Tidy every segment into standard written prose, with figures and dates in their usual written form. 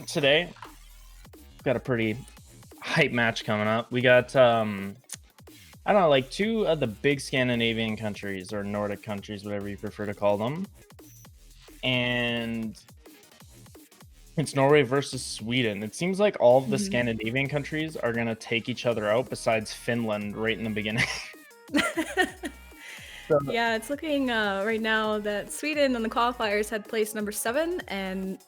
today got a pretty hype match coming up. We got I don't know, like two of the big Scandinavian countries or Nordic countries, whatever you prefer to call them. And it's Norway versus Sweden. It seems like all of the Mhm. Scandinavian countries are gonna take each other out besides Finland right in the beginning. So Yeah, it's looking right now that Sweden on the qualifiers had placed number 7, and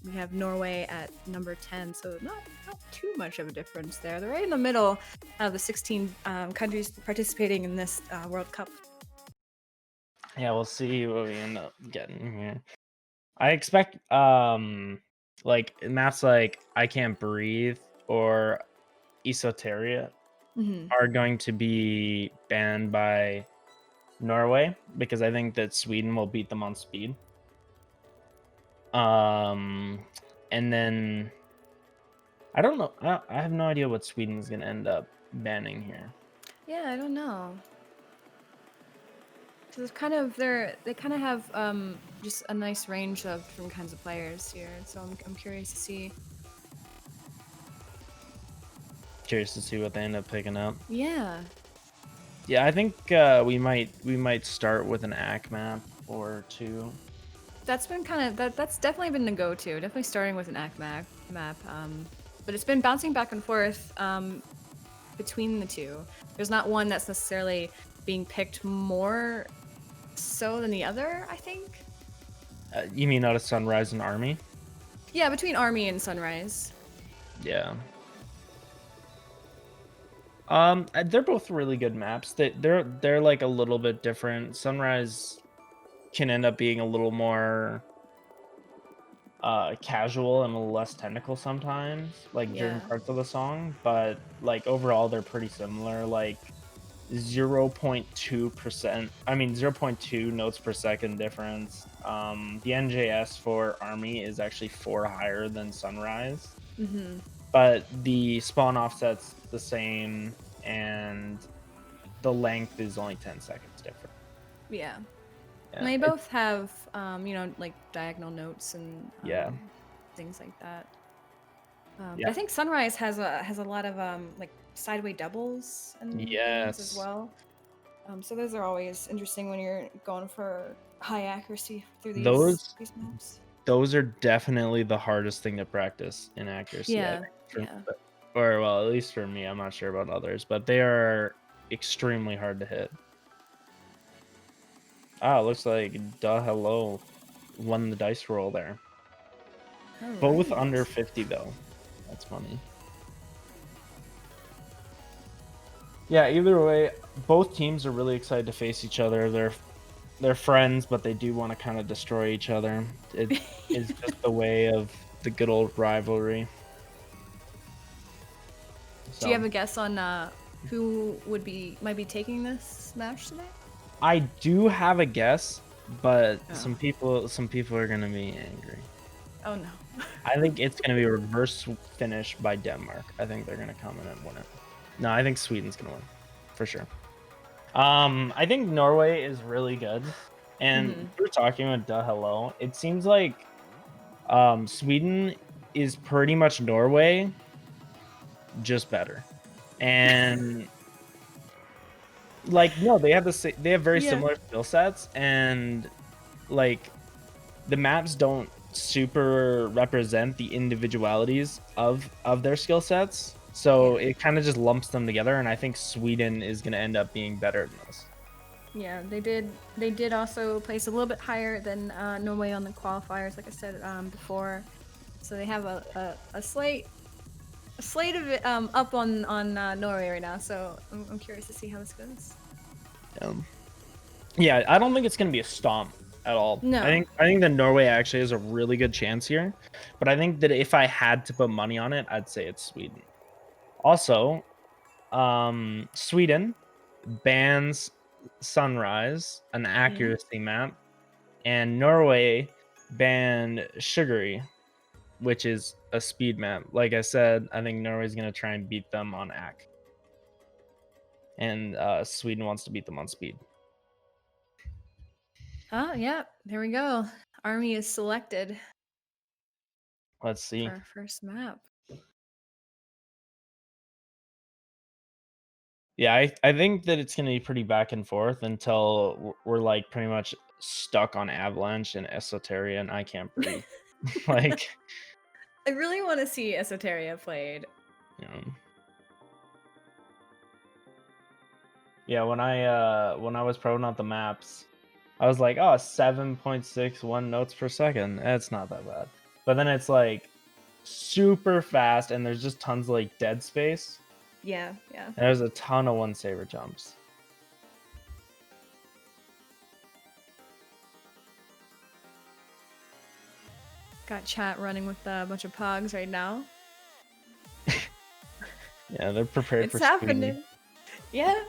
we have Norway at number 10. So not too much of a difference there. They're right in the middle of the 16 countries participating in this World Cup. yeah, we'll see what we end up getting here. I expect like maps like I Can't Breathe or Esoteria Hmm. are going to be banned by Norway because I think that Sweden will beat them on speed. Um, and then I don't know. I have no idea what Sweden is going to end up banning here. Yeah, I don't know. So it's kind of they kind of have just a nice range of different kinds of players here. So I'm curious to see. Curious to see what they end up picking up. Yeah. Yeah, I think we might start with an AC map or two. That's been kind of that's definitely been the go-to. Definitely starting with an map. But it's been bouncing back and forth between the two. There's not one that's necessarily being picked more so than the other, I think. You mean out of Sunrise and Army? Yeah, between Army and Sunrise. Yeah. They're both really good maps. They're like a little bit different. Sunrise can end up being a little more casual and a little less technical sometimes, like during Yeah. parts of the song, but like overall they're pretty similar. Like 0.2%, I mean 0.2 notes per second difference. The NJS for Army is actually 4 higher than Sunrise, Mhm. but the spawn offset's the same and the length is only 10 seconds different. Yeah. And Yeah, they both have like diagonal notes and yeah, things like that. But yeah. I think Sunrise has a lot of like sideway doubles and things as Yes. well. So those are always interesting when you're going for high accuracy through Those these maps. those are definitely the hardest thing to practice in accuracy, I Yeah, think, yeah. or well, at least for me. I'm not sure about others, but they are extremely hard to hit. Ah, it looks like Duh Hello won the dice roll there. All Both right. under 50 though. That's funny. Yeah, either way, both teams are really excited to face each other. They're friends, but they do want to kind of destroy each other. It is just the way of the good old rivalry. Do you So have a guess on who might be taking this match today? I do have a guess, but Oh. some people are gonna be angry. Oh no. I think it's gonna be a reverse finish by Denmark. I think they're gonna come in and win it. No, I think Sweden's gonna win for sure. I think Norway is really good, and Hmm. we were talking about Duh Hello. It seems like Sweden is pretty much Norway, just better, and like no, they have very Yeah. similar skill sets, and like the maps don't super represent the individualities of their skill sets, so Yeah. it kind of just lumps them together, and I think Sweden is going to end up being better than this. Yeah, they did also place a little bit higher than Norway on the qualifiers, like I said before. So they have a slate of it up on Norway right now. So I'm curious to see how this goes. Yeah, I don't think it's going to be a stomp at all. No. I think that Norway actually has a really good chance here, but I think that if I had to put money on it, I'd say it's Sweden. Also, Sweden bans Sunrise, an Yeah. accuracy map, and Norway banned Sugary, which is a speed map. Like I said, I think Norway's gonna try and beat them on AC, and Sweden wants to beat them on speed. Oh yeah, there we go. Army is selected. Let's see. for our first map. Yeah, I think that it's gonna be pretty back and forth until we're like pretty much stuck on Avalanche and Esoteria, and I can't breathe. Like, I really want to see Esoteria played. you know. Yeah, when I was probing out the maps, I was like, oh, 7.61 notes per second. That's not that bad. But then it's like super fast and there's just tons of like dead space. Yeah, yeah. And there's a ton of one saber jumps. Got chat running with a bunch of pogs right now. Yeah, they're prepared It's for happening. speed. Yeah.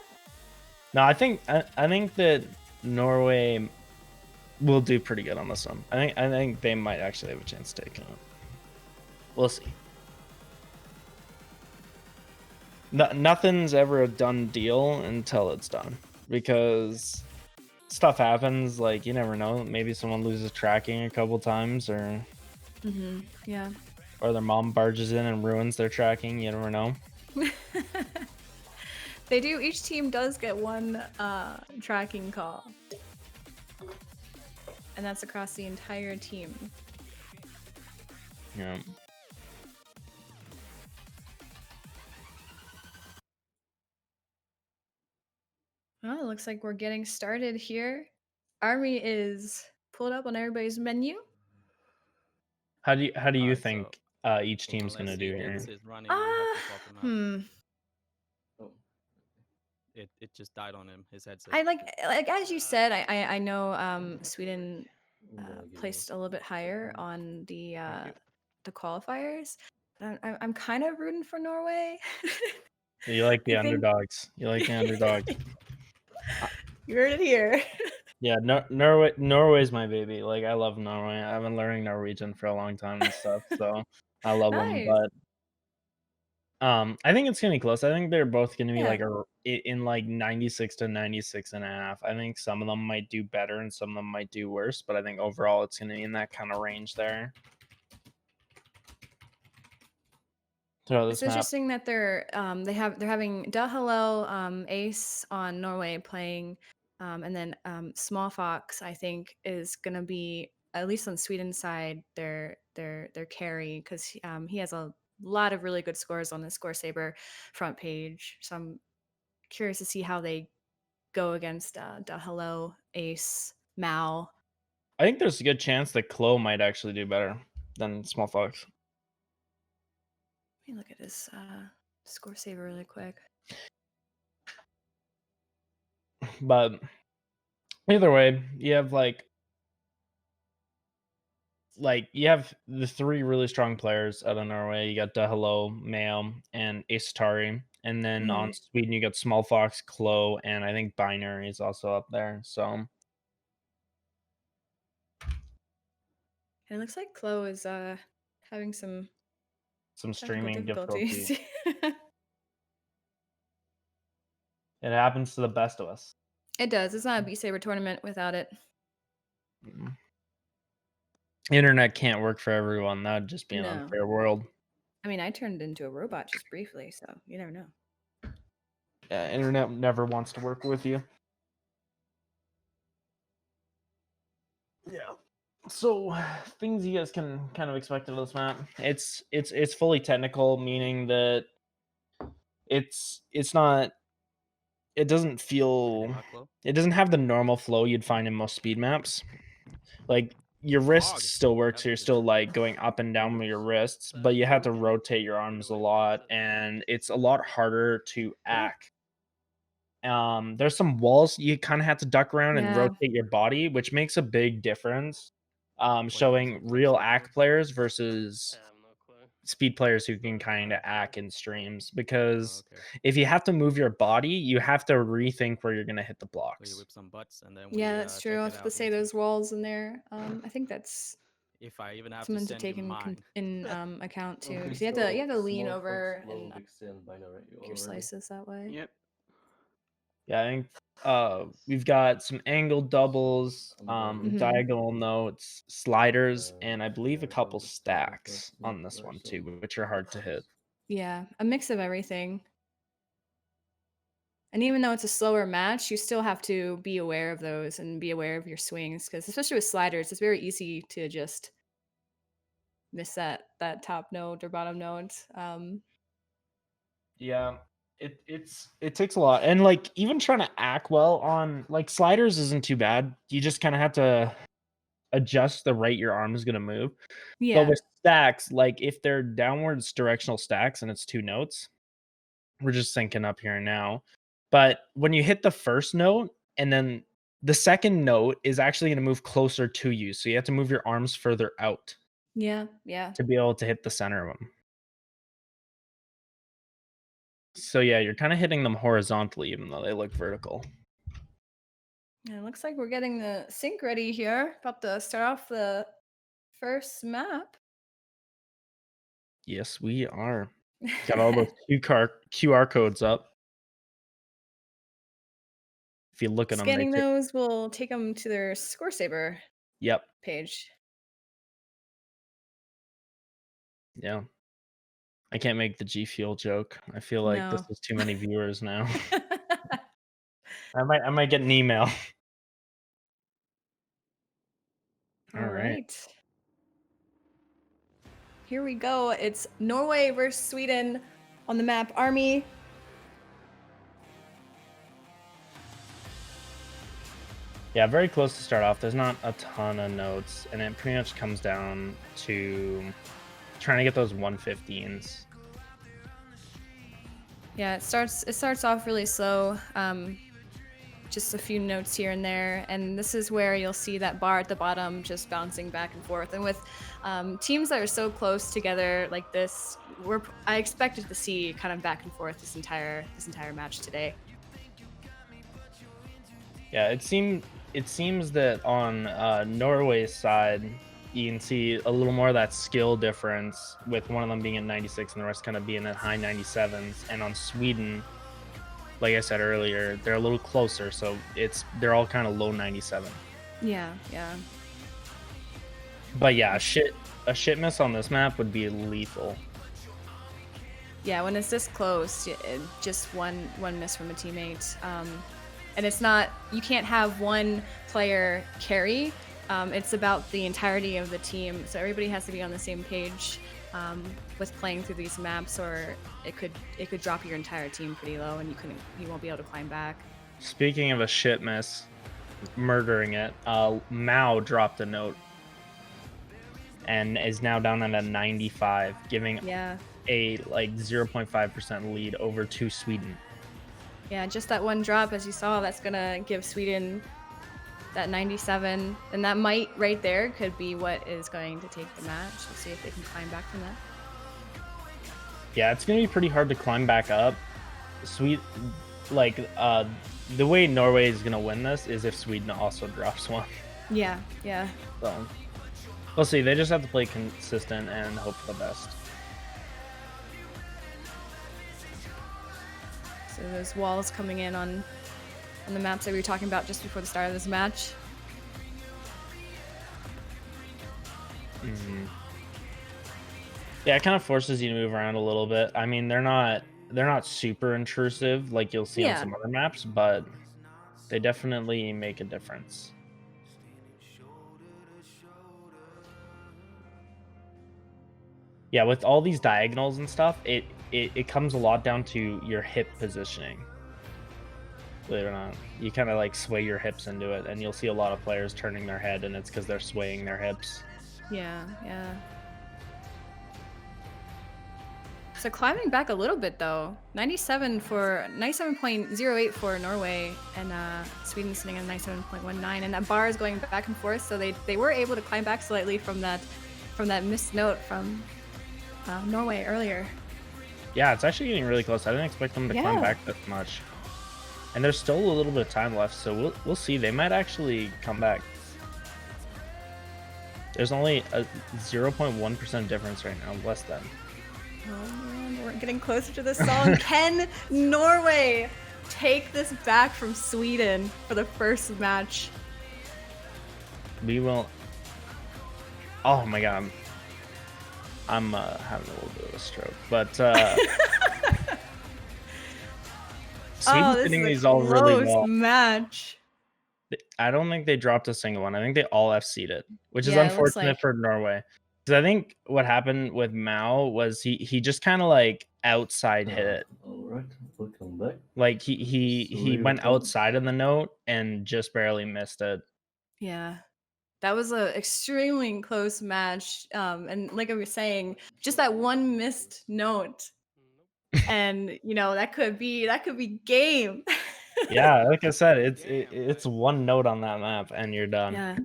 No, I think that Norway will do pretty good on this one. I think they might actually have a chance to take it. We'll see. Nothing's ever a done deal until it's done, because stuff happens. Like, you never know. Maybe someone loses tracking a couple times, or Yeah. or their mom barges in and ruins their tracking. You never know. They do. Each team does get one tracking call, and that's across the entire team. Yeah. Well, it looks like we're getting started here. Army is pulled up on everybody's menu. How do you Alright, think each team's gonna unless do he gets here? his running, we have to swap him out. It just died on him. His headset. I like as you said. I know Sweden placed a little bit higher on the qualifiers. I'm kind of rooting for Norway. You like the I think- underdogs. You like the underdogs. You heard it here. Yeah, Norway's my baby. Like, I love Norway. I've been learning Norwegian for a long time and stuff, so I love them. Nice. But I think it's gonna be close. I think they're both gonna be Yeah. like in like 96 to 96.5. I think some of them might do better and some of them might do worse, but I think overall it's gonna be in that kind of range there. Throw It's this map. interesting that they're having Da Hillel, Ace on Norway playing, and then Small Fox I think is gonna be, at least on Sweden's side, their carry, because he has a lot of really good scores on the Score Saber front page. So I'm curious to see how they go against Da Hillel, Ace, Mao. I think there's a good chance that Klo might actually do better than Small Fox. Let me look at his Score Saber really quick. But either way, you have you have the three really strong players out of Norway. You got Hello, Mayo, and Astari. And then on Sweden, you got Small Fox, Klo, and I think Binary is also up there. So It looks like Klo is having some technical streaming difficulties. difficulties. It happens to the best of us. It does. It's not a Beat Saber tournament without it. Internet can't work for everyone. That'd just be an unfair world. I mean, I turned into a robot just briefly, so you never know. Yeah, internet never wants to work with you. Yeah. So things you guys can kind of expect of this map. It's fully technical, meaning that it's not. It doesn't feel. It doesn't have the normal flow you'd find in most speed maps. Like, your wrist still works. You're still like going up and down with your wrists, but you have to rotate your arms a lot, and it's a lot harder to act. There's some walls you kind of have to duck around and rotate your body, which makes a big difference. Showing real act players versus speed players who can kind of act in streams, because if you have to move your body, you have to rethink where you're gonna hit the blocks. Whip some butts and then that's true. I have to say those walls in there. I think that's if I even have something to to take in account too. Okay, So you have to lean over Slow, and Big Sin, Binary, your slices that way. Yep. Yeah, I think we've got some angled doubles, Mhm. diagonal notes, sliders, and I believe a couple stacks on this one too, which are hard to hit. Yeah, a mix of everything. And even though it's a slower match, you still have to be aware of those and be aware of your swings because especially with sliders, it's very easy to just miss that top note or bottom note. Yeah, it takes a lot, and like even trying to act well on like sliders isn't too bad. You just kind of have to adjust the rate your arm is gonna move. But Yeah. with stacks, like if they're downwards directional stacks and it's two notes, we're just syncing up here and now. But when you hit the first note and then the second note is actually going to move closer to you. So you have to move your arms further out Yeah. Yeah. to be able to hit the center of them. So yeah, you're kind of hitting them horizontally, even though they look vertical. And it looks like we're getting the sync ready here. About to start off the first map. Yes, we are. Got all those QR codes up. If you look at them, they Scanning take. those will take them to their Score Saber Yep. page. Yeah. I can't make the G Fuel joke. I feel like this No. is too many viewers now. I might get an email. All All right. right. Here we go. It's Norway versus Sweden on the map Army. Yeah, very close to start off. There's not a ton of notes, and it pretty much comes down to trying to get those 115s. Yeah, it starts off really slow. Just a few notes here and there, and this is where you'll see that bar at the bottom just bouncing back and forth. And with teams that are so close together like this, I expected to see kind of back and forth this entire match today. Yeah, it seems that on Norway's side, you can see a little more of that skill difference with one of them being at 96 and the rest kind of being at high 97s. And on Sweden, like I said earlier, they're a little closer, so they're all kind of low 97. Yeah, yeah. But yeah, a shit miss on this map would be lethal. Yeah, when it's this close, just one miss from a teammate. And it's not, you can't have one player carry. It's about the entirety of the team. So everybody has to be on the same page with playing through these maps, or it could drop your entire team pretty low and you won't be able to climb back. Speaking of a shit miss, murdering it, Mao dropped a note and is now down at a 95, giving a like 0.5% lead over to Sweden. Yeah, just that one drop, as you saw, that's gonna give Sweden that 97, and that might right there could be what is going to take the match. We'll see if they can climb back from that. Yeah, it's gonna be pretty hard to climb back up. The way Norway is gonna win this is if Sweden also drops one. Yeah, yeah. So we'll see. They just have to play consistent and hope for the best. So those walls coming in on the maps that we were talking about just before the start of this match. Mm-hmm. Yeah, it kind of forces you to move around a little bit. I mean, they're not super intrusive like you'll see on some other maps, but they definitely make a difference. Yeah, with all these diagonals and stuff, it comes a lot down to your hip positioning. Believe it or not, you kind of like sway your hips into it, and you'll see a lot of players turning their head, and it's because they're swaying their hips. Yeah, yeah. So climbing back a little bit though, 97.08 for Norway, and Sweden sitting at 97.19, and that bar is going back and forth. So they were able to climb back slightly from that missed note from Norway earlier. Yeah, it's actually getting really close. I didn't expect them to climb back that much. And there's still a little bit of time left, so we'll see. They might actually come back. There's only a 0.1% difference right now, less than. Oh man, we're getting closer to the song. Can Norway take this back from Sweden for the first match. We will. Oh my god. I'm having a little bit of a stroke, but Sweden's this hitting is these a all really close well. match. I don't think they dropped a single one. I think they all FC'd it, which is Yeah, it looks unfortunate like. for Norway. Because I think what happened with Mao was he just kind of like outside hit it. All right, welcome back. Like he went outside of the note and just barely missed it. Yeah. That was an extremely close match. And like I was saying, just that one missed note. And you know, that could be game. Yeah, like I said, it's one note on that map and you're done. Yeah.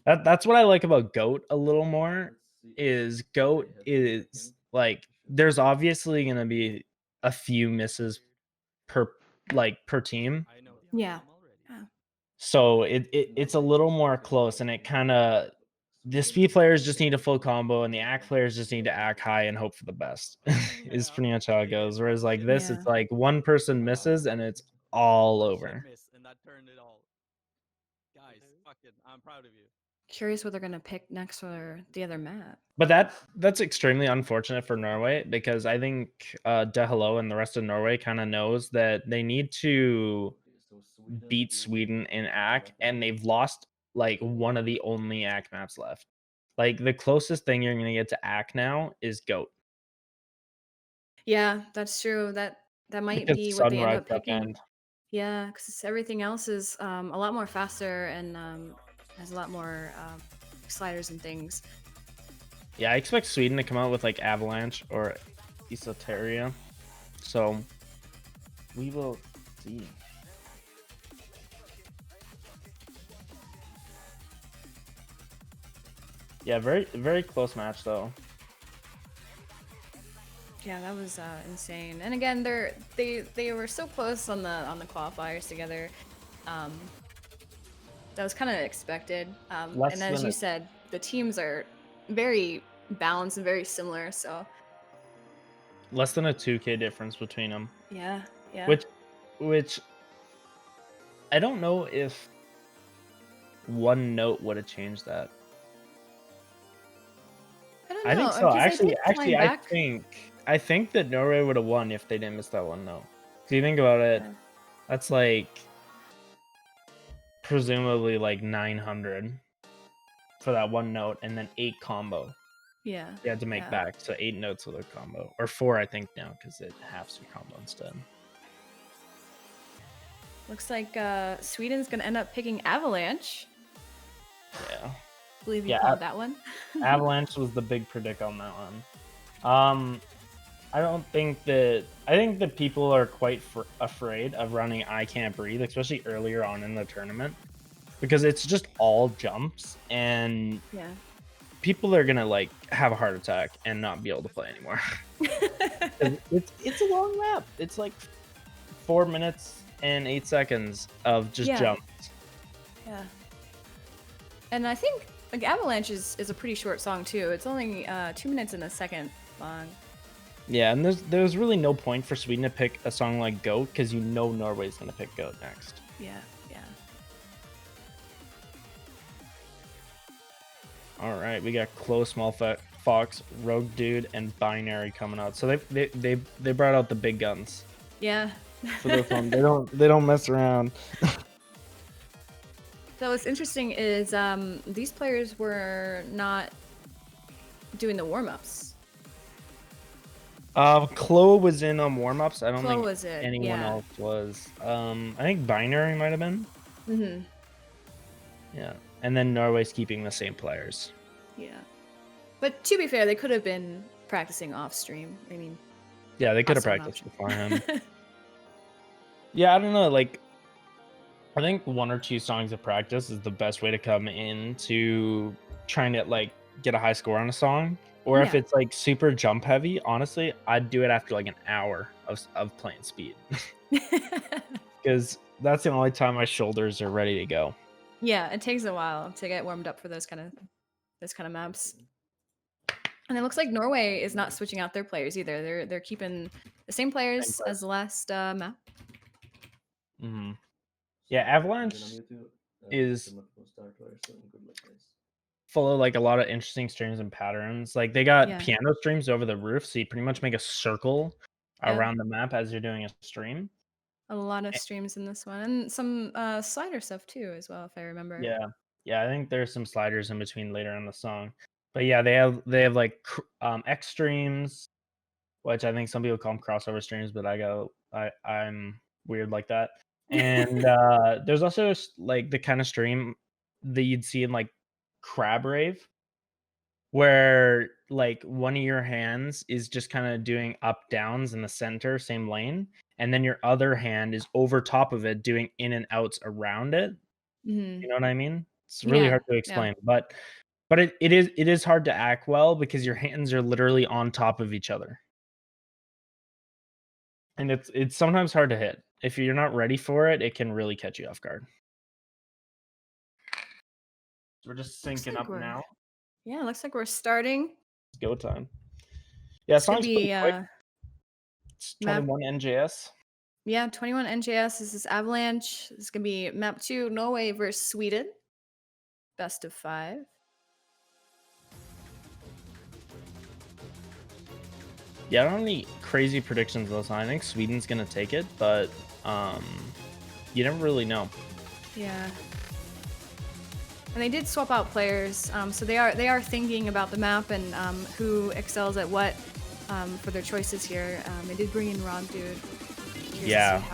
That's what I like about GOAT a little more. Is GOAT is like there's obviously gonna be a few misses per team. I know the Yeah. outcome already. So it's a little more close, and it kind of the speed players just need a full combo, and the act players just need to act high and hope for the best. Is pretty much how it goes. Whereas like this, Yeah. it's like one person misses and it's all One over. shit miss, and that turned it all. Guys, fucking, I'm proud of you. Curious what they're gonna pick next for the other map. But that's extremely unfortunate for Norway because I think De Hello and the rest of Norway kind of knows that they need to beat Sweden in ACK, and they've lost like one of the only ACK maps left. Like the closest thing you're gonna get to ACK now is GOAT. Yeah, that's true. That might Because be what they end Sunrise up picking. End. Yeah, because everything else is a lot more faster and has a lot more sliders and things. Yeah, I expect Sweden to come out with like Avalanche or Esoteria. So we will see. Yeah, very very close match though. Yeah, that was insane. And again, they were so close on the qualifiers together. That was kind of expected. Less And as than you a- said, the teams are very balanced and very similar. So Less than a 2K difference between them. yeah, yeah. Which I don't know if one note would have changed that. I don't know. I think so. because they did climb back. I think that Norway would have won if they didn't miss that one note. So you think about it, Yeah. that's like presumably like 900 for that one note, and then 8 combo. Yeah. You had to make yeah. back, so 8 notes with a combo, or 4 I think now because it halves your combo instead. Looks like Sweden's gonna end up picking Avalanche. Yeah. Believe you Yeah, called that one. Avalanche was the big predict on that one. I think that people are quite afraid of running I Can't Breathe, especially earlier on in the tournament, because it's just all jumps, and Yeah. people are gonna like have a heart attack and not be able to play anymore. It's a long map. It's like 4 minutes and 8 seconds of just Yeah. jumps. Yeah. And I think like Avalanche is a pretty short song too. It's only 2 minutes and a second long. Yeah, and there's really no point for Sweden to pick a song like Goat because you know Norway's gonna pick Goat next. Yeah, yeah. All right, we got Close, Small Fox, Rogue Dude, and Binary coming out. So they brought out the big guns Yeah. for this one. They don't mess around. So what's interesting is these players were not doing the warm-ups. Chloe was in on warm-ups. I don't Chloe think was in, anyone yeah. else was. I think Binary might have been. Mm-hmm. Yeah, and then Norway's keeping the same players. Yeah. But to be fair, they could have been practicing off stream. I mean, Yeah, they could have also an practiced option. beforehand. Yeah, I don't know. Like, I think 1 or 2 songs of practice is the best way to come into trying to like get a high score on a song. Or if Yeah. it's like super jump heavy, honestly, I'd do it after like an hour of playing speed, because that's the only time my shoulders are ready to go. Yeah, it takes a while to get warmed up for those kind of maps. And it looks like Norway is not switching out their players either. They're keeping the same players as the last map. Mhm. Yeah, Avalanche is full of like a lot of interesting streams and patterns. Like they got Yeah. piano streams over the roof, so you pretty much make a circle Yeah. around the map as you're doing a stream. A lot of streams in this one, and some slider stuff too, as well, if I remember. Yeah, yeah. I think there's some sliders in between later in the song, but yeah, they have like X streams, which I think some people call them crossover streams, but I'm weird like that. And there's also like the kind of stream that you'd see in like Crab Rave, where like one of your hands is just kind of doing up downs in the center, same lane, and then your other hand is over top of it doing in and outs around it. Mhm. You know what I mean? It's really Yeah, hard to yeah. explain, but it is hard to act well because your hands are literally on top of each other. And it's sometimes hard to hit. If you're not ready for it, it can really catch you off guard. We're just Looks syncing like up we're now. Yeah, looks like we're starting. It's go time. Yeah, It's gonna song's pretty be quick. It's map 21 NJS. Yeah, 21 NJS. This is Avalanche. This is gonna be map 2, Norway versus Sweden. Best of 5. Yeah, I don't have any crazy predictions this time. I think Sweden's gonna take it, but you never really know. Yeah. And they did swap out players, so they are thinking about the map and who excels at what for their choices here. They did bring in Rock Dude. Curious Yeah. to see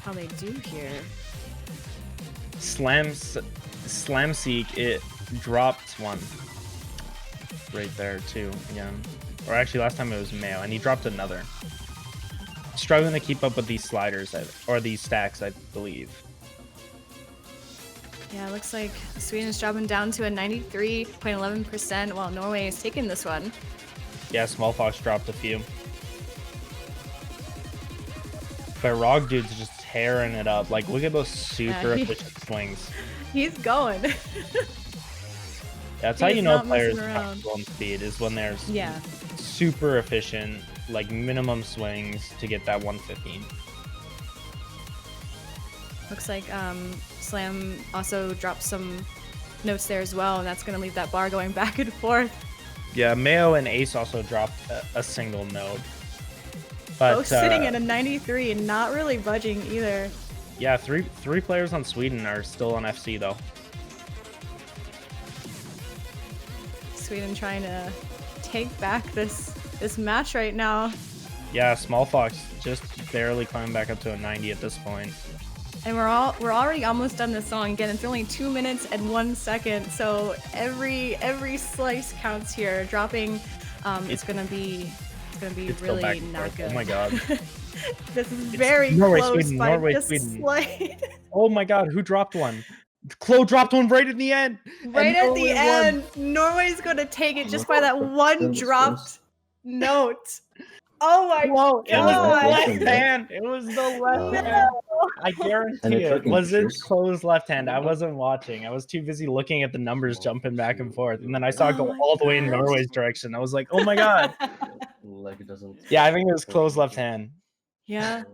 how they do here. Slamseek, it dropped one right there too again. Or actually last time it was Mayo, and he dropped another. Struggling to keep up with these sliders, or these stacks, I believe. Yeah, it looks like Sweden is dropping down to a 93.11%, while Norway is taking this one. Yeah, Small Fox dropped a few. But Rog Dude's just tearing it up. Like, look at those super efficient swings. He's going. That's He how is you know not players messing are around. comfortable in speed, is when there's Yeah. super efficient, like minimum swings to get that 115. Looks like Slam also dropped some notes there as well, and that's going to leave that bar going back and forth. Yeah, Mayo and Ace also dropped a single note. But Both sitting at a 93 and not really budging either. yeah, three players on Sweden are still on FC though. Sweden trying to take back this match right now. Yeah, Small Fox just barely climbing back up to a 90 at this point. And we're already almost done this song. Again, it's only 2 minutes and 1 second, so every slice counts here. Dropping it's gonna be It's still really back and not forth. good. Oh my god. This is very Norway, close Sweden, by Norway, just Sweden. slight. Oh my god, who dropped one? Chloe dropped one right at the end. Right and at Norway the won. end, Norway's gonna take it just by that one dropped note. Oh my Whoa, it was the god! left hand. It was the left hand. I guarantee it was it Chloe's left hand. I wasn't watching. I was too busy looking at the numbers jumping back and forth. And then I saw it Oh go my all the way in gosh. Norway's direction. I was like, oh my god. Like it doesn't. Yeah, I think it was Chloe's left hand. Yeah.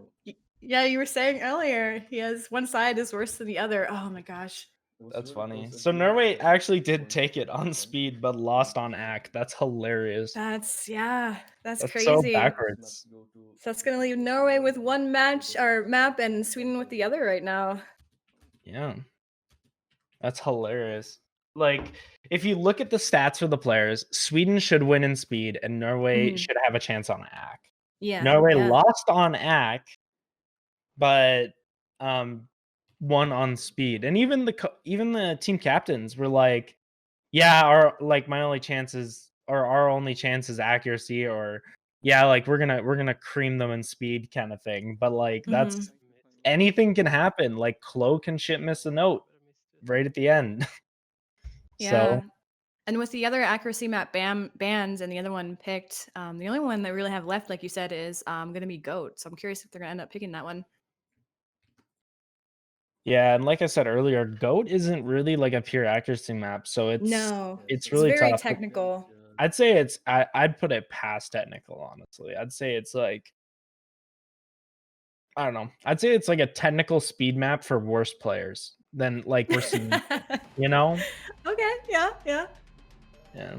Yeah, you were saying earlier, he has one side is worse than the other. Oh my gosh. That's funny. So Norway actually did take it on speed, but lost on act. That's hilarious. That's That's crazy. so backwards. So that's gonna leave Norway with one match or map and Sweden with the other right now. Yeah. That's hilarious. Like, if you look at the stats for the players, Sweden should win in speed and Norway Mhm. should have a chance on act. Yeah. Norway yeah. lost on act, but won on speed. And even the team captains were like, yeah, my only chances, or our only chance is accuracy, or yeah, like we're gonna cream them in speed kind of thing. But like that's anything can happen. Like Chloe can shit miss a note right at the end. Yeah. So And with the other accuracy map bans and the other one picked, the only one that we really have left, like you said, is gonna be Goat. So I'm curious if they're gonna end up picking that one. yeah, and like I said earlier, Goat isn't really like a pure accuracy map, so it's really very tough. technical. I'd say I'd put it past technical, honestly. I'd say it's like I don't know. I'd say it's like a technical speed map for worse players than like we're seeing, you know? Okay, yeah, yeah. Yeah.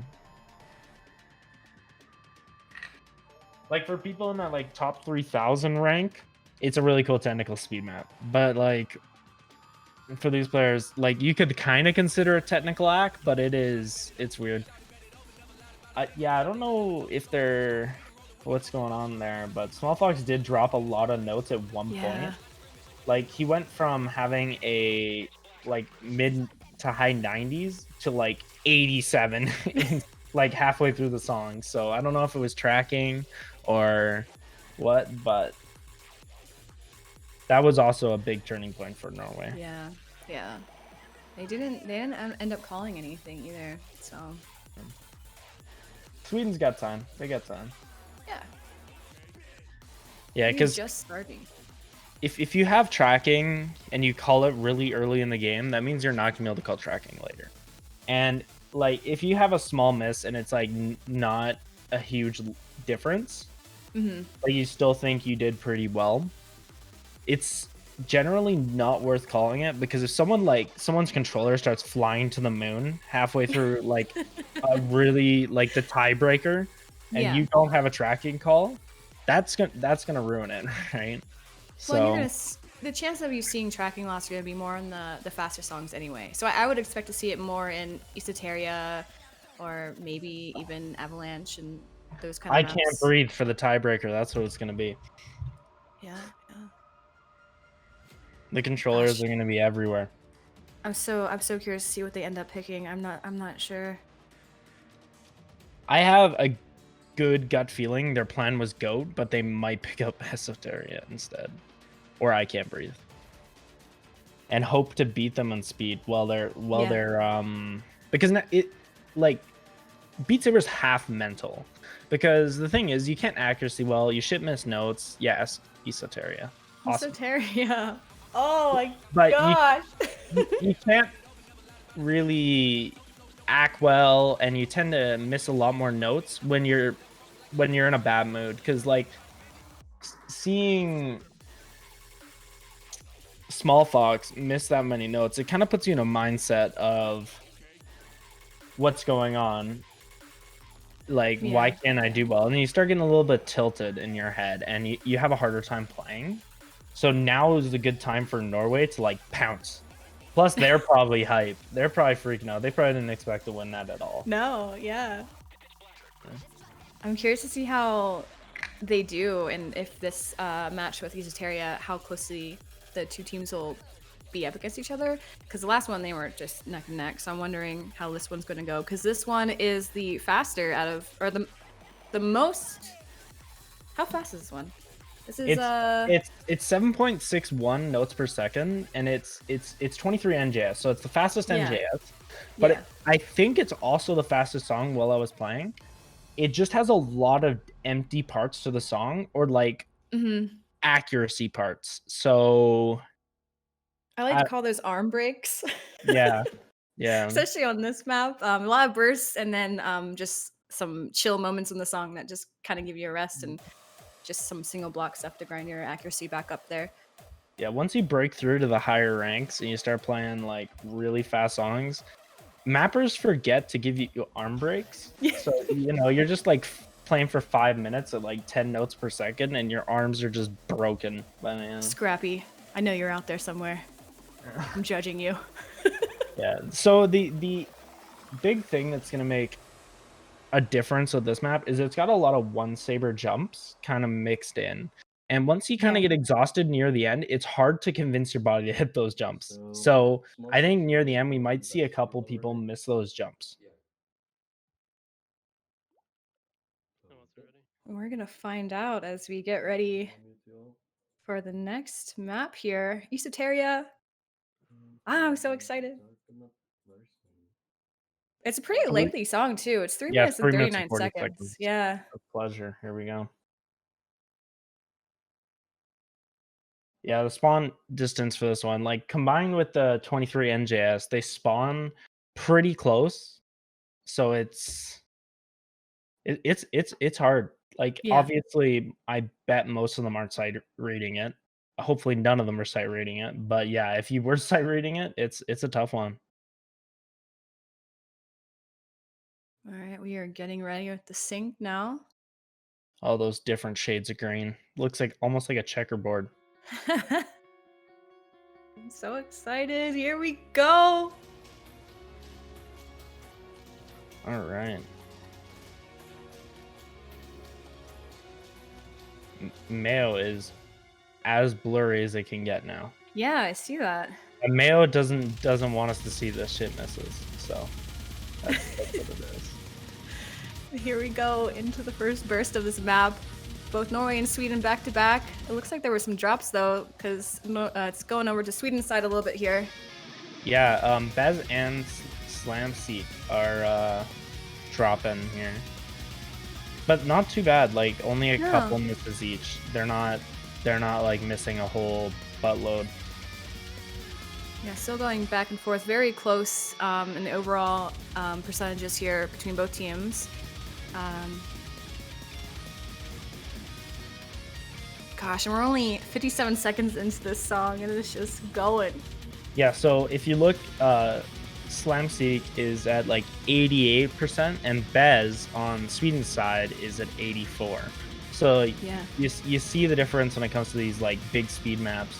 Like for people in that like top 3,000 rank, it's a really cool technical speed map. But like for these players, like you could kind of consider a technical act, but it's weird. Yeah, I don't know if they're what's going on there, but Small Fox did drop a lot of notes at one Yeah. point. Like he went from having a like mid to high 90s to like 87 in like halfway through the song. So I don't know if it was tracking or what, but that was also a big turning point for Norway. Yeah, yeah. They didn't end up calling anything either. So Sweden's got time. They got time. yeah, Yeah, he's because just starting. if you have tracking and you call it really early in the game, that means you're not gonna be able to call tracking later. And like if you have a small miss and it's like not a huge difference, but you still think you did pretty well, it's generally not worth calling it, because if someone's controller starts flying to the moon halfway through like a really like the tiebreaker and Yeah. you don't have a tracking call, that's gonna ruin it, right? Well, and you're So gonna the chance of you seeing tracking loss are gonna be more on the faster songs anyway. So I would expect to see it more in Esoteria, or maybe even Avalanche and those kind of I maps. can't breathe for the tiebreaker. That's what it's gonna be. Yeah, yeah. The controllers Gosh. are gonna be everywhere. I'm so curious to see what they end up picking. I'm not sure. I have a good gut feeling their plan was GOAT, but they might pick up Esoteria instead. Or I Can't Breathe. And hope to beat them on speed while they're because it like Beat Saber's half mental. Because the thing is, you can't accuracy well, you shit miss notes. Yes, Esoteria. Awesome. Esoteria. Oh my But gosh. you can't really act well, and you tend to miss a lot more notes when you're in a bad mood, because like seeing Small Fox miss that many notes, it kind of puts you in a mindset of what's going on, like why Yeah. can't I do well, and then you start getting a little bit tilted in your head and you have a harder time playing. So now is a good time for Norway to like pounce. Plus they're probably hype, they're probably freaking out, they probably didn't expect to win that at all. No, yeah. I'm curious to see how they do, and if this match with Esoteria, how closely the two teams will be up against each other. Because the last one, they were just neck and neck. So I'm wondering how this one's going to go. Because this one is the faster out of, or the most. How fast is this one? This is it's 7.61 notes per second, and it's 23 NJS, so it's the fastest Yeah. NJS. But Yeah. I think it's also the fastest song while I was playing. It just has a lot of empty parts to the song, or like accuracy parts. So I like to call those arm breaks. yeah, yeah, Especially on this map. A lot of bursts, and then just some chill moments in the song that just kind of give you a rest, and just some single block stuff to grind your accuracy back up there. yeah. Once you break through to the higher ranks and you start playing like really fast songs, mappers forget to give you arm breaks. So you're just like playing for 5 minutes at like 10 notes per second, and your arms are just broken by the end. Scrappy, I know you're out there somewhere. I'm judging you. Yeah. So the big thing that's gonna make a difference with this map is it's got a lot of one saber jumps kind of mixed in. And once you kind of Yeah. get exhausted near the end, it's hard to convince your body to hit those jumps. So I think near the end we might see a couple people miss those jumps. We're gonna find out as we get ready for the next map here. Esoteria. I'm so excited. It's a pretty lengthy song too. It's 3 Yeah, minutes and 3 minutes and 39 40 seconds. seconds. Yeah. A pleasure. Here we go. Yeah, the spawn distance for this one, like combined with the 23 NJS, they spawn pretty close. So it's hard. Like Yeah. obviously I bet most of them aren't side reading it, Hopefully none of them are sight reading it. But yeah, if you were sight reading it, it's a tough one. All right, we are getting ready with the sync now. All those different shades of green. Looks like almost like a checkerboard. I'm so excited. Here we go. All right. Mayo is as blurry as it can get now. Yeah, I see that. And Mayo doesn't want us to see the shit misses. So that's what it is. Here we go into the first burst of this map. Both Norway and Sweden back to back. It looks like there were some drops though, because it's going over to Sweden's side a little bit here. Yeah, Bez and Slam Seat are dropping here. But not too bad, like only a couple misses each. They're not like missing a whole buttload. Yeah, still going back and forth, very close in the overall percentages here between both teams. Gosh, and we're only 57 seconds into this song, and it's just going. Yeah, so if you look, Slam Seek is at like 88%, and Bez on Sweden's side is at 84. So Yeah. you see the difference when it comes to these like big speed maps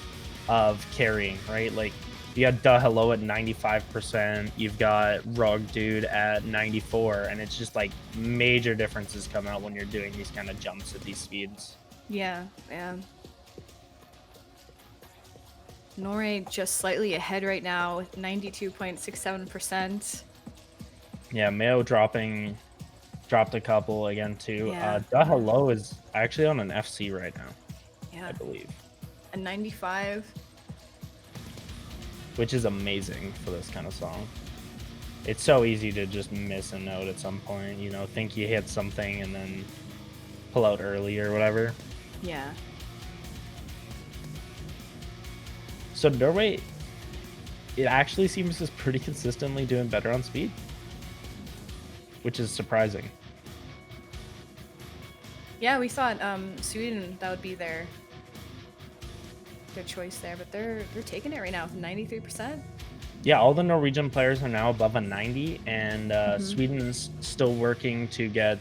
of carrying, right? Like you got Duh Hello at 95%, you've got Rug Dude at 94, and it's just like major differences come out when you're doing these kind of jumps at these speeds. Yeah, yeah. Norway just slightly ahead right now with 92.67%. Yeah, Mayo dropped a couple again too. Yeah. Duh Hello is actually on an FC right now, Yeah. I believe, A 95. which is amazing for this kind of song. It's so easy to just miss a note at some point, you know, think you hit something and then pull out early or whatever. Yeah. So Norway, it actually seems is pretty consistently doing better on speed, which is surprising. Yeah, we thought Sweden, that would be their choice there, but they're taking it right now with 93%. Yeah, all the Norwegian players are now above a 90, and Sweden's still working to get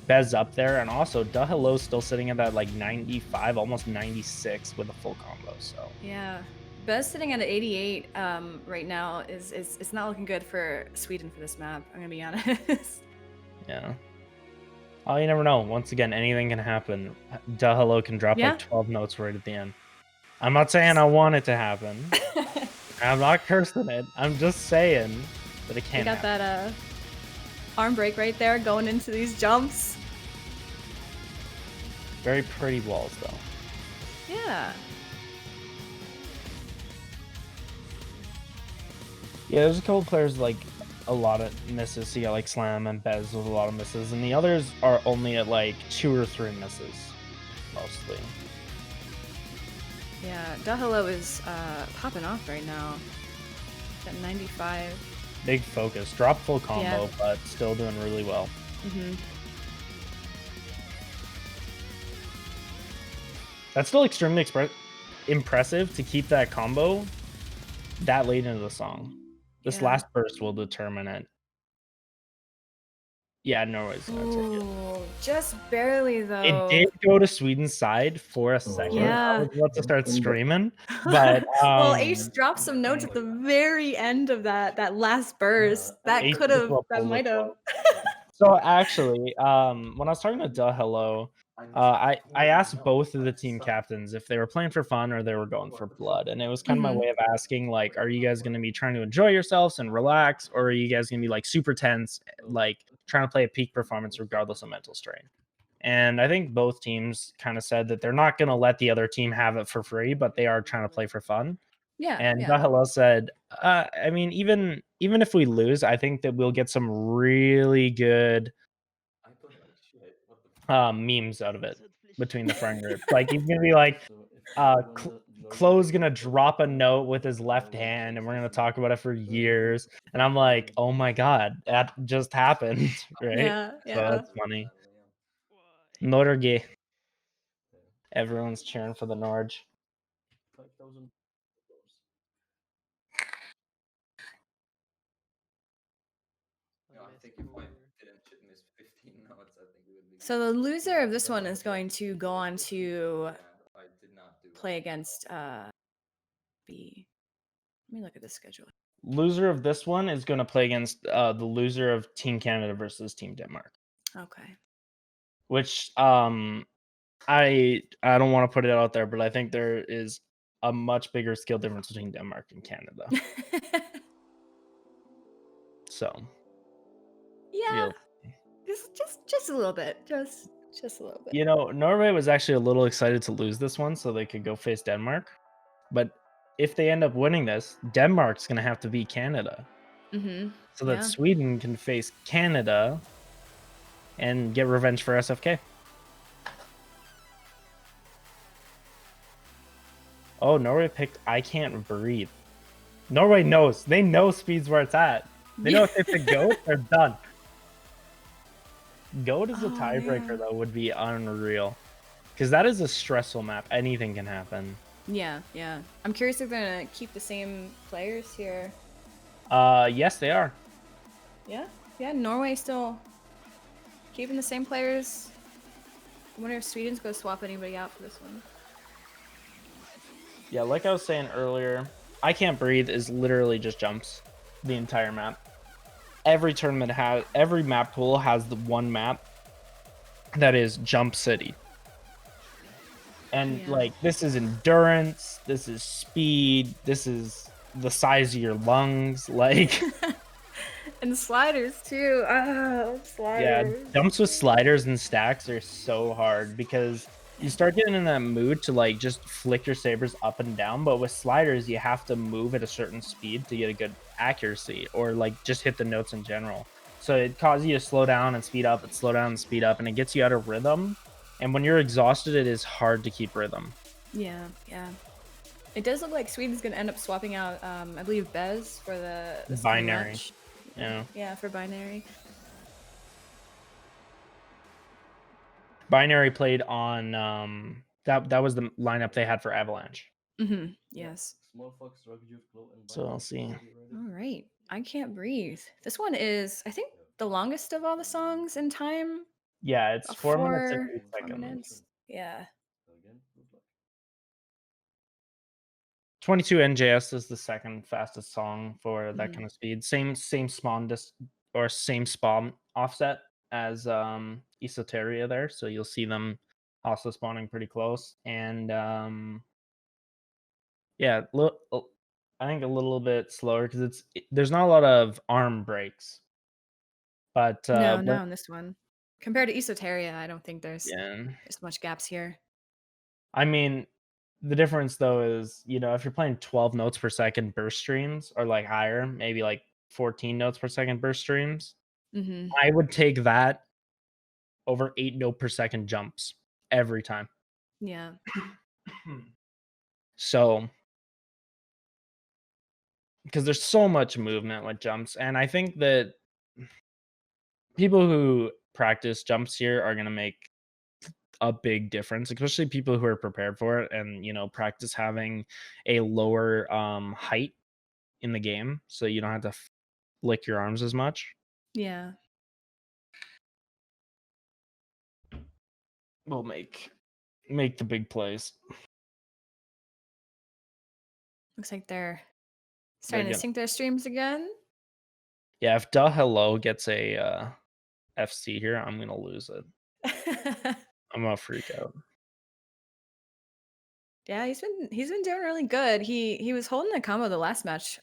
Bez up there, and also Duh Hello's still sitting at that like 95, almost 96 with a full combo. So Yeah. Bez sitting at an 88 right now is it's not looking good for Sweden for this map, I'm gonna be honest. yeah. Oh, you never know. Once again, anything can happen. Duh Hello can drop Yeah. like 12 notes right at the end. I'm not saying I want it to happen. I'm not cursing it. I'm just saying that it We can got happen. that arm break right there going into these jumps. Very pretty walls though. Yeah. Yeah, there's a couple players like a lot of misses. So yeah, like Slam and Bez with a lot of misses, and the others are only at like 2 or 3 misses, mostly. Yeah, Duh Hello is popping off right now. At 95. Big focus. Drop full combo, Yeah. but still doing really well. Mm-hmm. That's still extremely impressive to keep that combo that late into the song. This Yeah. last burst will determine it. Yeah, Norway's gonna take it. Ooh, just barely though. It did go to Sweden's side for a second. Yeah. I was about to start screaming, but well, Ace dropped some notes at the very end of that last burst. That Ace could just have, will that pull might the have. plug. So actually, when I was talking to Duh Hello, I asked both of the team captains if they were playing for fun or they were going for blood, and it was kind of my way of asking, like, are you guys going to be trying to enjoy yourselves and relax, or are you guys going to be like super tense, like trying to play a peak performance regardless of mental strain? And I think both teams kind of said that they're not going to let the other team have it for free, but they are trying to play for fun. Yeah. And Yeah. Dahalo said, I mean, even if we lose, I think that we'll get some really good memes out of it between the friend group. Like he's gonna be like, Chloe's gonna drop a note with his left hand, and we're gonna talk about it for years. And I'm like, oh my god, that just happened, right? Yeah. So Yeah. that's funny. Norge. Everyone's cheering for the Norge. 5,000. Yeah, I think if I didn't miss 15 notes, I think it would be. So the loser Yeah, of this that one was is okay. going to go on to Yeah, I did not do play that. against B. Let me look at the schedule. Loser of this one is going to play against the loser of Team Canada versus Team Denmark. Okay. Which I don't want to put it out there, but I think there is a much bigger skill difference between Denmark and Canada. So Yeah, we'll, just a little bit, just a little bit. you know, Norway was actually a little excited to lose this one so they could go face Denmark. But if they end up winning this, Denmark's going to have to beat Canada. Mm-hmm. So that Sweden can face Canada and get revenge for SFK. Oh, Norway picked I Can't Breathe. Norway knows. They know speed's where it's at. They know if it's a goat, they're done. Goat as a tiebreaker, though, would be unreal. Because that is a stressful map. Anything can happen. Yeah. I'm curious if they're going to keep the same players here. Yes, they are. Yeah, Norway still keeping the same players. I wonder if Sweden's going to swap anybody out for this one. Yeah, like I was saying earlier, I Can't Breathe is literally just jumps the entire map. Every tournament has, every map pool has the one map that is Jump City. And like, this is endurance, this is speed, this is the size of your lungs, like. And sliders too. Sliders. Yeah, jumps with sliders and stacks are so hard because you start getting in that mood to like just flick your sabers up and down, but with sliders you have to move at a certain speed to get a good accuracy or like just hit the notes in general. So it causes you to slow down and speed up and slow down and speed up, and it gets you out of rhythm. And when you're exhausted, it is hard to keep rhythm. Yeah. It does look like Sweden's gonna end up swapping out, I believe, Bez for the Binary. match. Yeah, for binary. Binary played on that was the lineup they had for Avalanche. Mm-hmm. Yes. Small Fox, Rugged, Glow, and So I'll see. All right. I Can't Breathe. This one is, I think, the longest of all the songs in time. Yeah, it's 4 minutes and 8 4 seconds. minutes. Yeah. Again, good luck. 22 NJS is the second fastest song for that Mhm. kind of speed. Same spawn or same spawn offset as Esoteria there, so you'll see them also spawning pretty close. And yeah, I think a little bit slower because there's not a lot of arm breaks. But No, in this one. Compared to Esoteria, I don't think there's yeah, much gaps here. I mean, the difference though is, you know, if you're playing 12 notes per second burst streams or like higher, maybe like 14 notes per second burst streams, Mm-hmm. I would take that over 8 note per second jumps every time. Yeah. So, because there's so much movement with jumps, and I think that people who practice jumps here are going to make a big difference, especially people who are prepared for it and, you know, practice having a lower height in the game so you don't have to flick your arms as much. Yeah. Will make the big plays. Looks like they're starting to gonna- sync their streams again. Yeah, if Da Hello gets a FC here, I'm gonna lose it. I'm gonna freak out. Yeah, he's been doing really good. He was holding a combo the last match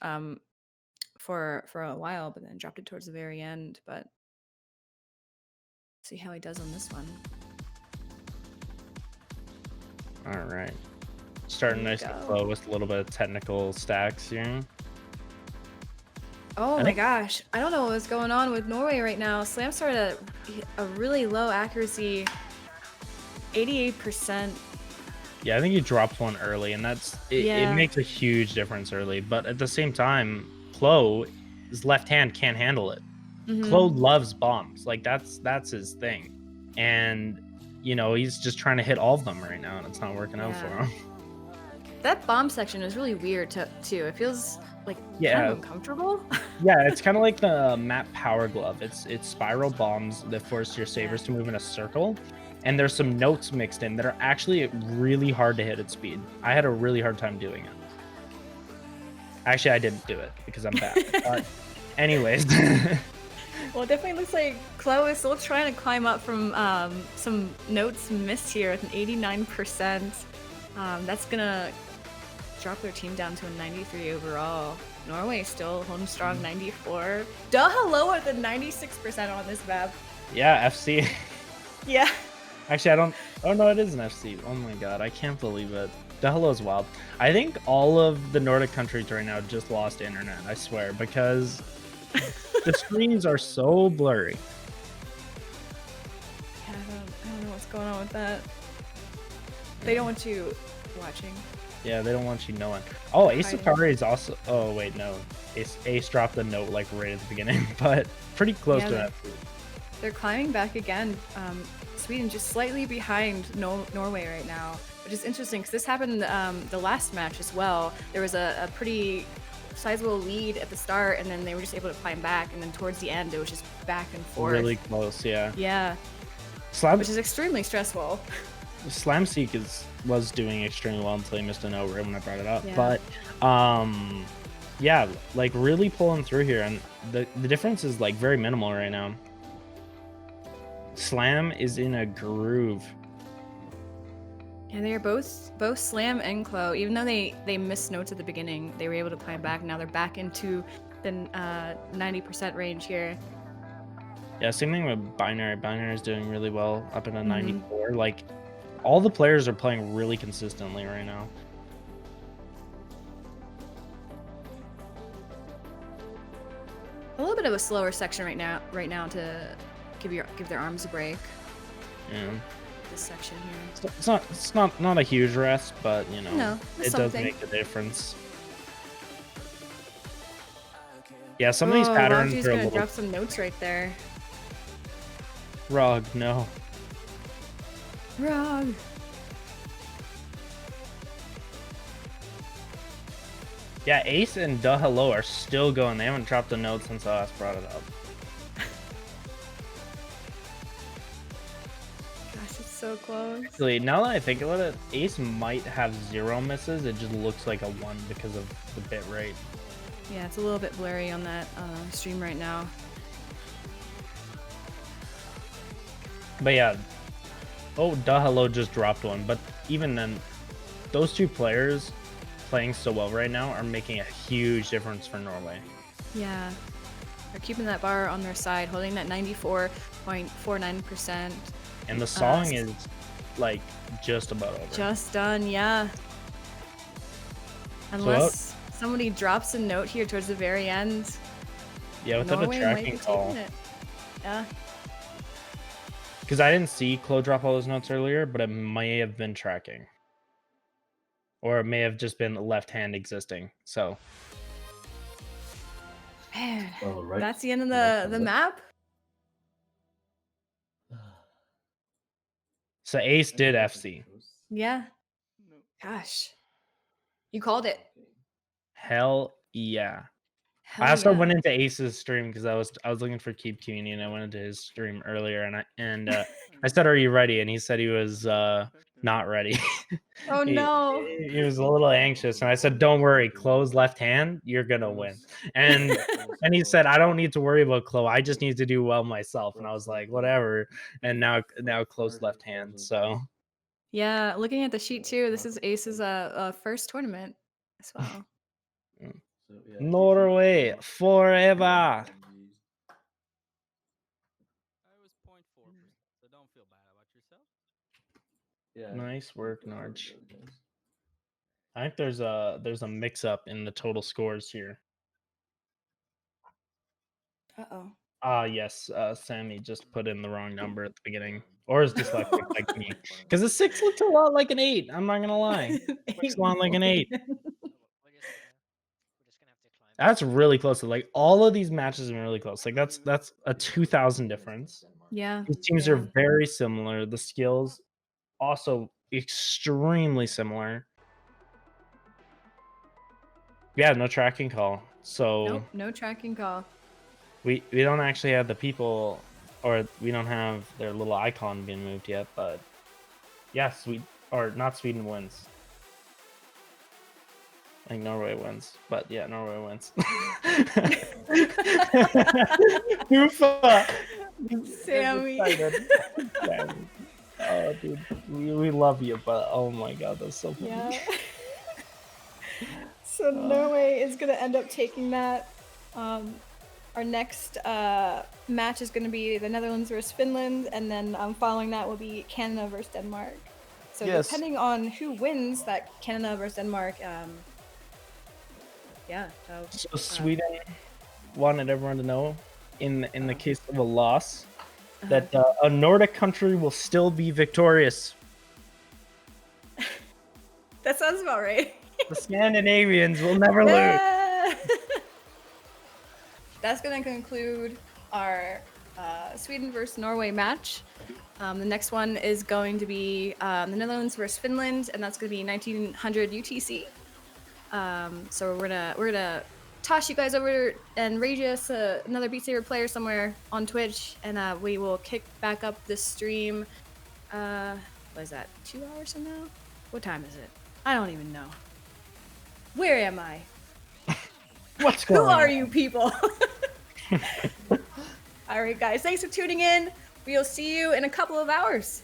for a while, but then dropped it towards the very end. But see how he does on this one. All right, starting nice and slow with a little bit of technical stacks here. Oh my gosh, I don't know what's going on with Norway right now. Slam started a really low accuracy, 88%. Yeah, I think he dropped one early, and it makes a huge difference early. But at the same time, Klo, his left hand can't handle it. Klo loves bombs, like that's his thing, and you know he's just trying to hit all of them right now, and it's not working out for him. That bomb section is really weird too. It feels like kind of uncomfortable. Yeah, it's kind of like the map Power Glove. It's spiral bombs that force your sabers to move in a circle, and there's some notes mixed in that are actually really hard to hit at speed. I had a really hard time doing it. Actually, I didn't do it because I'm bad. But anyways. Well, it definitely looks like Chloe is still trying to climb up from some notes missed here with an 89%. That's gonna drop their team down to a 93 overall. Norway still holding strong, 94. Duh, hello at the 96% on this map. Yeah, FC. Yeah. Actually, I don't. Oh no, it is an FC. Oh my god, I can't believe it. The hello is wild. I think all of the Nordic countries right now just lost internet. I swear, because the screens are so blurry. Yeah, I don't know what's going on with that. They don't want you watching. Yeah, they don't want you knowing. Oh, Ace Atari is also. Oh wait, no. Ace dropped the note like right at the beginning, but pretty close to that. They're climbing back again. Sweden just slightly behind Norway right now, which is interesting because this happened the last match as well. There was a pretty sizable lead at the start, and then they were just able to climb back, and then towards the end it was just back and forth. Really close, yeah. Yeah. Which is extremely stressful. Slamseek was doing extremely well until he missed a note right when I brought it up. Yeah. But yeah, like really pulling through here, and the difference is like very minimal right now. Slam is in a groove. Yeah, they are both Slam and Chloe. Even though they missed notes at the beginning, they were able to climb back. Now they're back into the 90% range here. Yeah, same thing with Binary. Binary is doing really well, up in a 94. Like, all the players are playing really consistently right now. A little bit of a slower section right now to give their arms a break. Yeah. This section here. It's not a huge rest, but you know, it does make a difference. Yeah, some of these patterns are a gonna little... drop some notes right there. Rog, no. Rog. Yeah, Ace and Duh Hello are still going. They haven't dropped a note since I last brought it up. Gosh, it's so close. Actually, now that I think about it, Ace might have 0 misses. It just looks like a 1 because of the bit rate. Yeah, it's a little bit blurry on that stream right now. But yeah, oh, Duh Hello just dropped one. But even then, those two players playing so well right now are making a huge difference for Norway. Yeah, they're keeping that bar on their side, holding that 94.49%. And the song is like just about over. Just done, yeah. Unless somebody drops a note here towards the very end. Yeah, without a tracking call. Yeah. Because I didn't see Chloe drop all those notes earlier, but it may have been tracking. Or it may have just been left hand existing. So. Man, that's the end of the map. So Ace did FC. Yeah. Gosh. You called it. Hell yeah. Hell I also yeah. went into Ace's stream because I was looking for Keep Community, and I went into his stream earlier, and I said, "Are you ready?" And he said he was not ready. Oh no. He was a little anxious, and I said, "Don't worry, Chloe's left hand, you're gonna win." And he said, "I don't need to worry about Chloe. I just need to do well myself." And I was like, "Whatever." And now Chloe's left hand. So yeah, looking at the sheet too, this is Ace's first tournament as well. Norway forever. I was 0.4%, so don't feel bad about yourself. Yeah. Nice work, Narj. I think there's a mix up in the total scores here. Uh-oh. Yes, Sammy just put in the wrong number at the beginning. Or is dyslexic like me. Because a 6 looks a lot like an 8. I'm not gonna lie. Looks a lot like an 8. That's really close. Like all of these matches are really close. Like that's a 2,000 difference. Yeah. These teams are very similar. The skills also extremely similar. Yeah, no tracking call. So Nope, no tracking call. we don't actually have the people, or we don't have their little icon being moved yet. But yeah, not Sweden wins. I think Norway wins, but yeah, Norway wins. Goofa! Sammy. Sammy. Oh, dude, we love you, but oh my god, that's so funny. Yeah. So Norway is gonna end up taking that. Our next match is gonna be the Netherlands versus Finland, and then following that will be Canada versus Denmark. So Yes. depending on who wins that Canada versus Denmark, yeah. So Sweden wanted everyone to know, in the case of a loss, that a Nordic country will still be victorious. That sounds about right. The Scandinavians will never lose. Yeah. That's gonna conclude our Sweden versus Norway match. The next one is going to be the Netherlands versus Finland, and that's gonna be 1900 UTC. So we're gonna toss you guys over and raid us another Beat Saber player somewhere on Twitch, and we will kick back up this stream. What is that? 2 hours from now? What time is it? I don't even know. Where am I? What's going Who on? are you people? All right, guys. Thanks for tuning in. We'll see you in a couple of hours.